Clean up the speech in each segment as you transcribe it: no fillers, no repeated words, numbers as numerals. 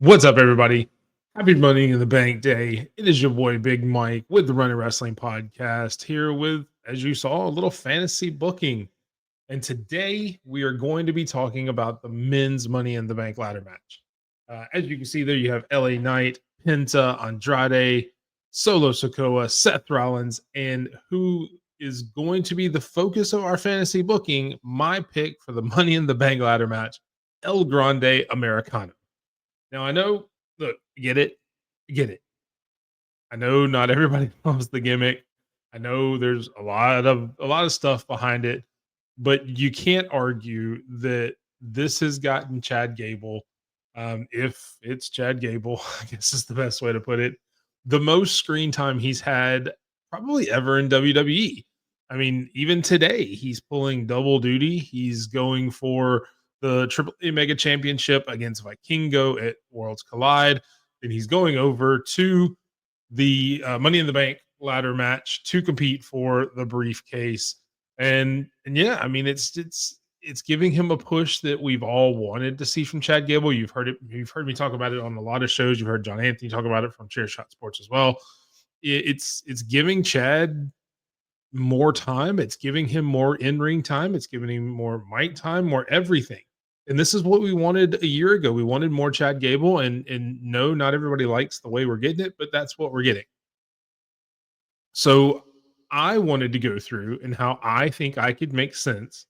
What's up, everybody? Happy Money in the Bank Day. It is your boy Big Mike with the Running Wrestling Podcast here with, as you saw, a little fantasy booking. And today we are going to be talking about the men's Money in the Bank ladder match. As you can see there, you have LA Knight, Penta, Andrade, Solo Sikoa, Seth Rollins, and who is going to be the focus of our fantasy booking, my pick for the Money in the Bank ladder match, El Grande Americano. Now I know, look, get it. I know not everybody loves the gimmick. I know there's a lot of stuff behind it, but you can't argue that this has gotten Chad Gable, if it's Chad Gable, I guess is the best way to put it, the most screen time he's had probably ever in WWE. I mean, even today, he's pulling double duty. He's going for the Triple A Mega Championship against Vikingo at Worlds Collide. And he's going over to the Money in the Bank ladder match to compete for the briefcase. And yeah, I mean, it's giving him a push that we've all wanted to see from Chad Gable. You've heard it. You've heard me talk about it on a lot of shows. You've heard John Anthony talk about it from Chair Shot Sports as well. It's giving Chad more time. It's giving him more in-ring time. It's giving him more mic time, more everything. And this is what we wanted a year ago. We wanted more Chad Gable, and no, not everybody likes the way we're getting it, but that's what we're getting. So I wanted to go through and how I think I could make sense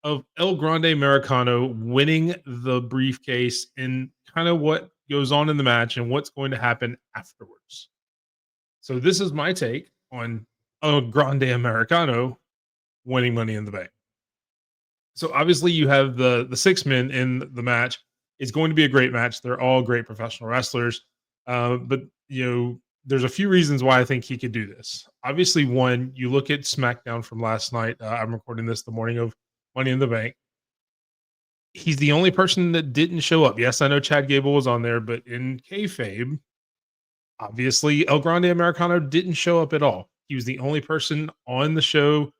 of El Grande Americano winning the briefcase and kind of what goes on in the match and what's going to happen afterwards. So this is my take on El Grande Americano winning Money in the Bank. So obviously you have the six men in the match. It's going to be a great match. They're all great professional wrestlers. But there's a few reasons why I think he could do this. Obviously, one, you look at SmackDown from last night. I'm recording this the morning of Money in the Bank. He's the only person that didn't show up. Yes, I know Chad Gable was on there, but in kayfabe, obviously El Grande Americano didn't show up at all. He was the only person on the show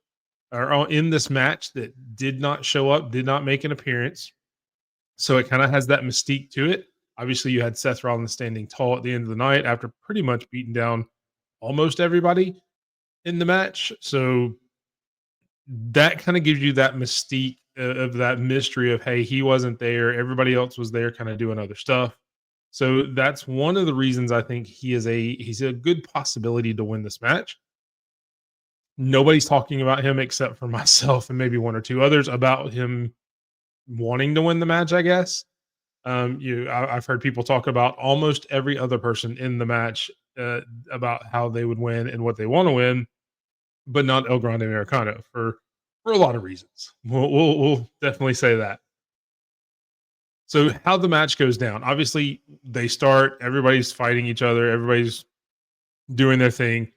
or in this match that did not show up, did not make an appearance. So it kind of has that mystique to it. Obviously, you had Seth Rollins standing tall at the end of the night after pretty much beating down almost everybody in the match. So that kind of gives you that mystique of that mystery of, hey, he wasn't there. Everybody else was there kind of doing other stuff. So that's one of the reasons I think he's a good possibility to win this match. Nobody's talking about him except for myself and maybe one or two others about him wanting to win the match, I guess. I've heard people talk about almost every other person in the match about how they would win and what they want to win, but not El Grande Americano for a lot of reasons. We'll definitely say that. So how the match goes down, obviously they start, everybody's fighting each other, everybody's doing their thing.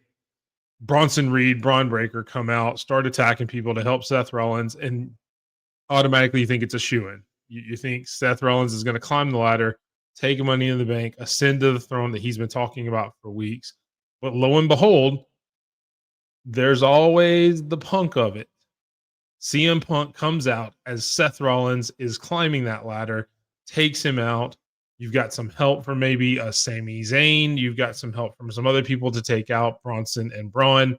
Bronson Reed, Braun Breaker come out, start attacking people to help Seth Rollins, and automatically you think it's a shoo-in. You think Seth Rollins is going to climb the ladder, take Money in the Bank, ascend to the throne that he's been talking about for weeks. But lo and behold, there's always the punk of it. CM Punk comes out as Seth Rollins is climbing that ladder, takes him out. You've got some help from maybe a Sami Zayn. You've got some help from some other people to take out Bronson and Braun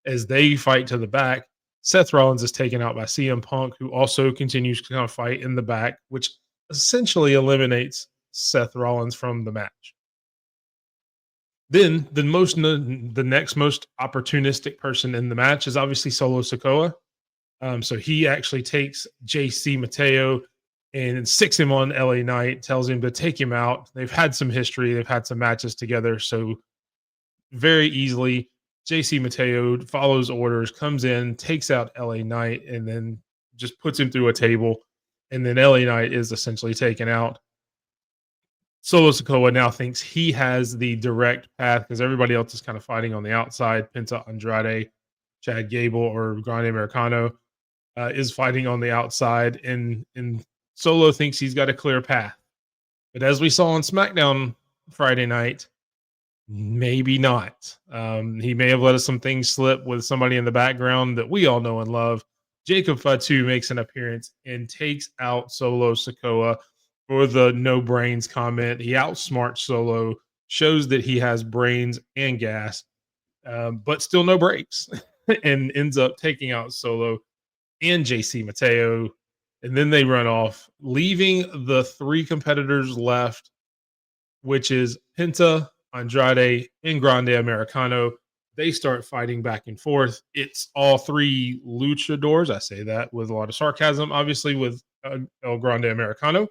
as they fight to the back. Seth Rollins is taken out by CM Punk, who also continues to kind of fight in the back, which essentially eliminates Seth Rollins from the match. Then the next most opportunistic person in the match is obviously Solo Sikoa. So he actually takes JC Mateo and sticks him on LA Knight, tells him to take him out. They've had some history. They've had some matches together. So very easily, JC Mateo follows orders, comes in, takes out LA Knight, and then just puts him through a table. And then LA Knight is essentially taken out. Solo Sikoa now thinks he has the direct path because everybody else is kind of fighting on the outside. Penta, Andrade, Chad Gable, or Grande Americano is fighting on the outside. And Solo thinks he's got a clear path. But as we saw on SmackDown Friday night, maybe not. He may have let us some things slip with somebody in the background that we all know and love Jacob Fatu makes an appearance and takes out Solo Sikoa for the no brains comment. He outsmarts Solo, shows that he has brains and gas, but still no brakes, and ends up taking out Solo and JC Mateo. And then they run off, leaving the three competitors left, which is Penta, Andrade, and Grande Americano. They start fighting back and forth. It's all three luchadors. I say that with a lot of sarcasm, obviously, with El Grande Americano.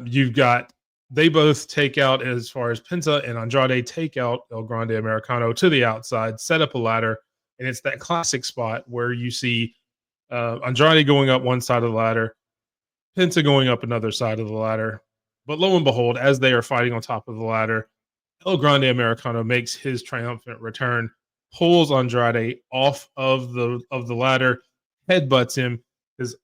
You've got, they both take out, as far as Penta and Andrade take out El Grande Americano to the outside, set up a ladder. And it's that classic spot where you see Andrade going up one side of the ladder, Penta going up another side of the ladder. But lo and behold, as they are fighting on top of the ladder, El Grande Americano makes his triumphant return, pulls Andrade off of the ladder, headbutts him. Because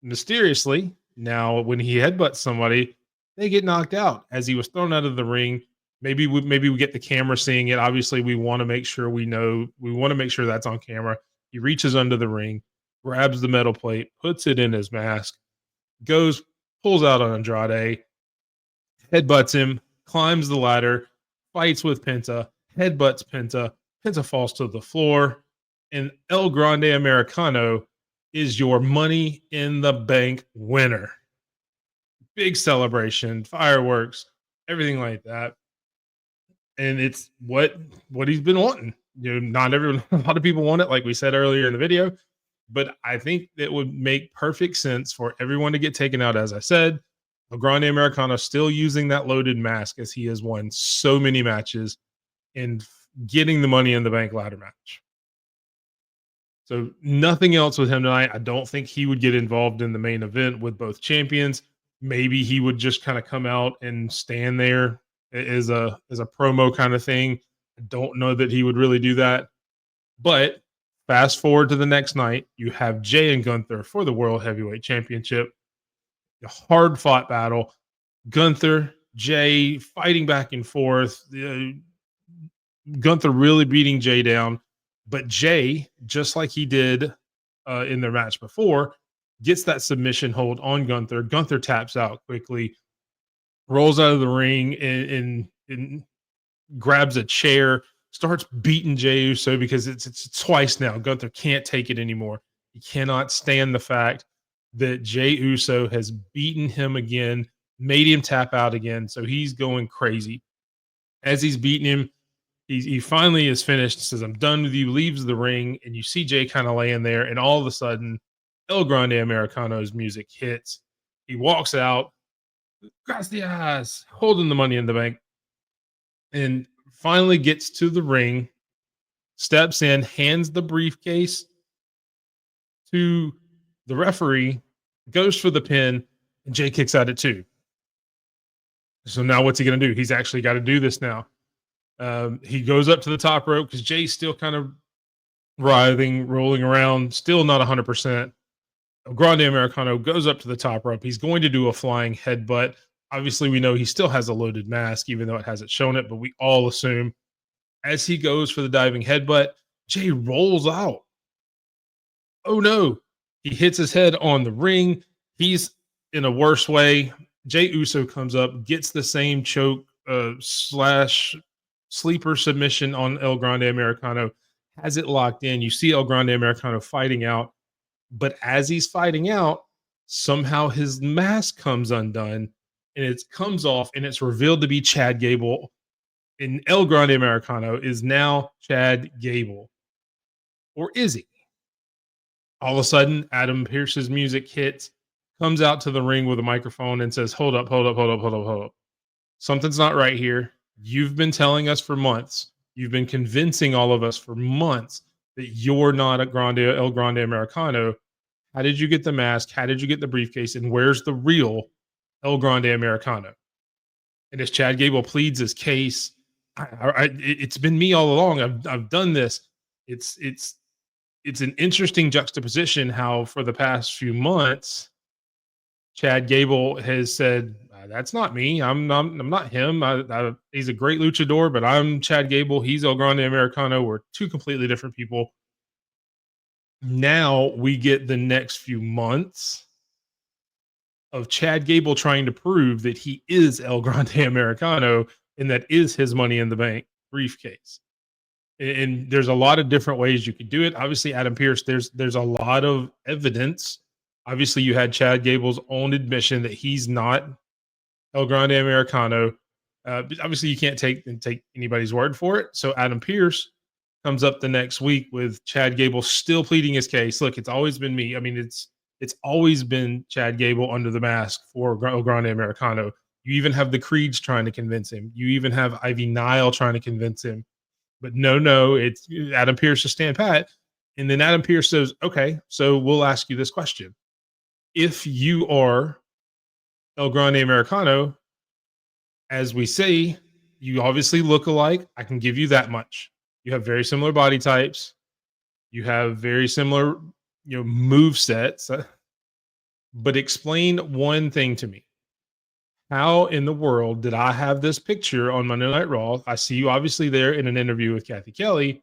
mysteriously, now when he headbutts somebody, they get knocked out as he was thrown out of the ring. Maybe we get the camera seeing it. Obviously, we want to make sure we want to make sure that's on camera. He reaches under the ring, grabs the metal plate, puts it in his mask, goes, pulls out on Andrade, headbutts him, climbs the ladder, fights with Penta, headbutts Penta. Penta falls to the floor, and El Grande Americano is your Money in the Bank winner. Big celebration, fireworks, everything like that. And it's what he's been wanting. Not everyone, a lot of people want it, like we said earlier in the video, but I think it would make perfect sense for everyone to get taken out. As I said, El Grande Americano still using that loaded mask, as he has won so many matches and getting the Money in the Bank ladder match. So nothing else with him tonight. I don't think he would get involved in the main event with both champions. Maybe he would just kind of come out and stand there as a promo kind of thing. I don't know that he would really do that. But fast forward to the next night, you have Jay and Gunther for the World Heavyweight Championship. A hard-fought battle. Gunther, Jay fighting back and forth. Gunther really beating Jay down. But Jay, just like he did in their match before, gets that submission hold on Gunther. Gunther taps out quickly, rolls out of the ring, and grabs a chair, starts beating Jey Uso because it's twice now. Gunther can't take it anymore. He cannot stand the fact that Jey Uso has beaten him again, made him tap out again. So he's going crazy. As he's beating him, he finally is finished, says, "I'm done with you," leaves the ring, and you see Jay kind of laying there, and all of a sudden, El Grande Americano's music hits. He walks out, gracias, holding the Money in the Bank, and finally gets to the ring, steps in, hands the briefcase to the referee, goes for the pin, and Jay kicks out at 2. So now what's he going to do? He's actually got to do this now. He goes up to the top rope because Jay's still kind of writhing, rolling around, still not 100%. Grande Americano goes up to the top rope. He's going to do a flying headbutt. Obviously, we know he still has a loaded mask, even though it hasn't shown it, but we all assume as he goes for the diving headbutt, Jay rolls out. Oh no. He hits his head on the ring. He's in a worse way. Jey Uso comes up, gets the same choke slash sleeper submission on El Grande Americano, has it locked in. You see El Grande Americano fighting out, but as he's fighting out, somehow his mask comes undone and it comes off, and it's revealed to be Chad Gable. And El Grande Americano is now Chad Gable. Or is he? All of a sudden, Adam Pearce's music hits, comes out to the ring with a microphone and says, hold up. Something's not right here. You've been telling us for months. You've been convincing all of us for months that you're not a El Grande Americano. How did you get the mask? How did you get the briefcase? And where's the real El Grande Americano? And as Chad Gable pleads his case, it's been me all along. I've done this. It's an interesting juxtaposition how for the past few months, Chad Gable has said, that's not me. I'm not him. He's a great luchador, but I'm Chad Gable. He's El Grande Americano. We're two completely different people. Now we get the next few months of Chad Gable trying to prove that he is El Grande Americano and that is his Money in the Bank briefcase. And there's a lot of different ways you could do it. Obviously, Adam Pierce, there's a lot of evidence. Obviously, you had Chad Gable's own admission that he's not El Grande Americano. But obviously, you can't take anybody's word for it. So Adam Pierce comes up the next week with Chad Gable still pleading his case. Look, it's always been me. I mean, it's always been Chad Gable under the mask for El Grande Americano. You even have the Creeds trying to convince him. You even have Ivy Nile trying to convince him. But no, it's Adam Pierce to stand pat. And then Adam Pierce says, okay, so we'll ask you this question. If you are El Grande Americano, as we say, you obviously look alike. I can give you that much. You have very similar body types. You have very similar, move sets. But explain one thing to me. How in the world did I have this picture on Monday Night Raw? I see you obviously there in an interview with Kathy Kelly.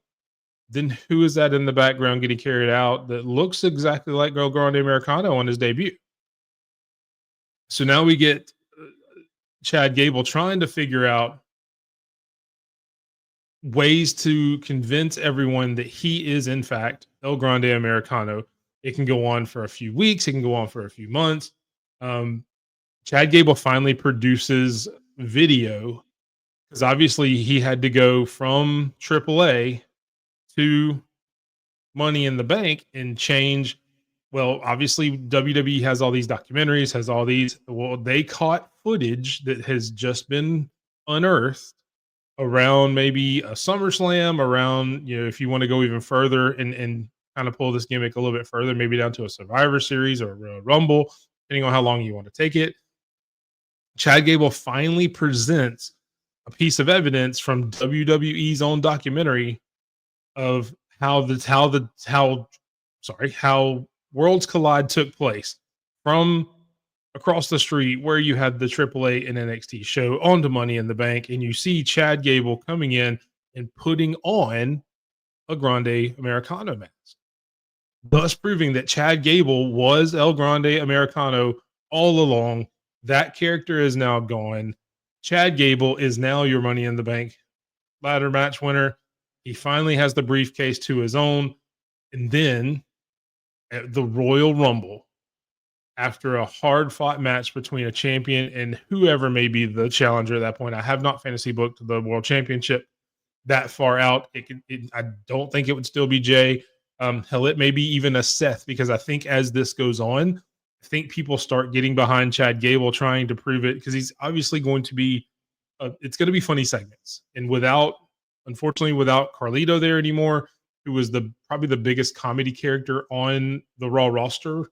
Then who is that in the background getting carried out that looks exactly like El Grande Americano on his debut? So now we get Chad Gable trying to figure out ways to convince everyone that he is, in fact, El Grande Americano. It can go on for a few weeks. It can go on for a few months. Chad Gable finally produces video because obviously he had to go from AAA to Money in the Bank and change. Well, obviously WWE has all these documentaries, has all these. Well, they caught footage that has just been unearthed around maybe a SummerSlam, around, if you want to go even further and kind of pull this gimmick a little bit further, maybe down to a Survivor Series or a Rumble, depending on how long you want to take it. Chad Gable finally presents a piece of evidence from WWE's own documentary of how Worlds Collide took place from across the street where you had the AAA and NXT show onto Money in the Bank, and you see Chad Gable coming in and putting on a Grande Americano mask, thus proving that Chad Gable was El Grande Americano all along. That character is now gone. Chad Gable is now your Money in the Bank ladder match winner. He finally has the briefcase to his own. And then at the Royal Rumble, after a hard-fought match between a champion and whoever may be the challenger at that point, I have not fantasy booked the World Championship that far out. I don't think it would still be Jay. Hell, it may be even a Seth, because I think as this goes on, I think people start getting behind Chad Gable trying to prove it, because he's obviously going to be it's going to be funny segments. And unfortunately, without Carlito there anymore, who was probably the biggest comedy character on the Raw roster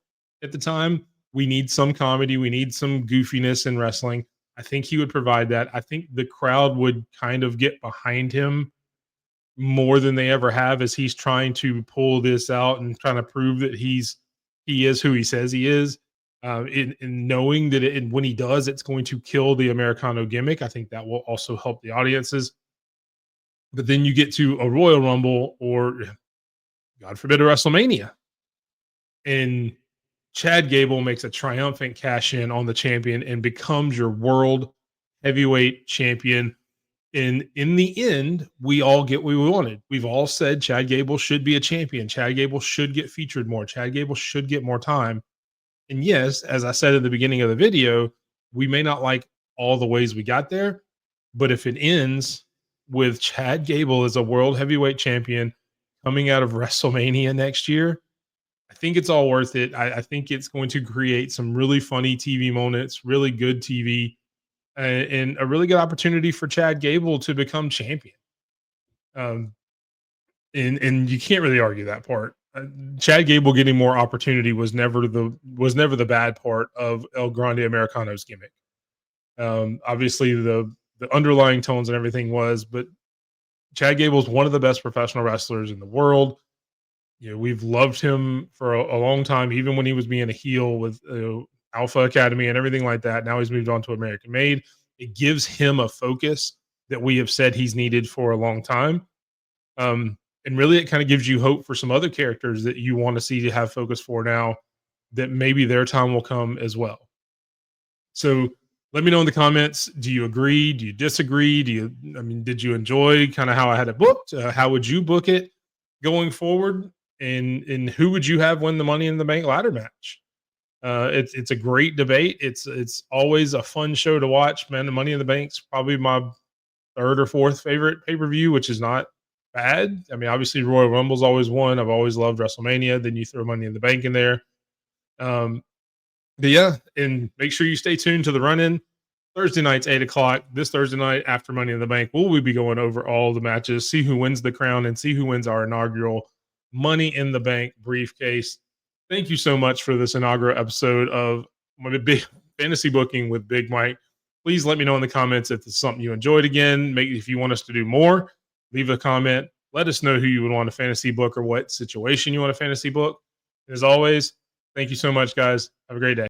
at the time, we need some comedy. We need some goofiness in wrestling. I think he would provide that. I think the crowd would kind of get behind him more than they ever have, as he's trying to pull this out and trying to prove that he is who he says he is. In knowing that when he does, it's going to kill the Americano gimmick. I think that will also help the audiences. But then you get to a Royal Rumble, or God forbid, a WrestleMania, and Chad Gable makes a triumphant cash in on the champion and becomes your world heavyweight champion. And in the end, we all get what we wanted. We've all said Chad Gable should be a champion. Chad Gable should get featured more. Chad Gable should get more time. And yes, as I said at the beginning of the video, we may not like all the ways we got there, but if it ends with Chad Gable as a world heavyweight champion coming out of WrestleMania next year, I think it's all worth it. I think it's going to create some really funny TV moments, really good TV, and a really good opportunity for Chad Gable to become champion. And you can't really argue that part. Chad Gable getting more opportunity was never the bad part of El Grande Americano's gimmick. Obviously the underlying tones and everything but Chad Gable is one of the best professional wrestlers in the world. We've loved him for a long time, even when he was being a heel with Alpha Academy and everything like that. Now he's moved on to American Made. It gives him a focus that we have said he's needed for a long time. And really, it kind of gives you hope for some other characters that you want to see to have focus for now, that maybe their time will come as well. So let me know in the comments. Do you agree? Do you disagree? I mean, did you enjoy kind of how I had it booked? How would you book it going forward? And who would you have win the Money in the Bank ladder match? It's a great debate. It's always a fun show to watch, man. The Money in the Bank's probably my third or fourth favorite pay-per-view, which is not bad. I mean, obviously Royal Rumble's always one. I've always loved WrestleMania. Then you throw Money in the Bank in there. But yeah, and make sure you stay tuned to the run-in. Thursday nights, 8 o'clock. This Thursday night after Money in the Bank, we'll be going over all the matches, see who wins the crown, and see who wins our inaugural Money in the Bank briefcase. Thank you so much for this inaugural episode of my big fantasy booking with Big Mike. Please let me know in the comments if it's something you enjoyed again. Maybe if you want us to do more, leave a comment. Let us know who you would want a fantasy book or what situation you want a fantasy book. As always, thank you so much, guys. Have a great day.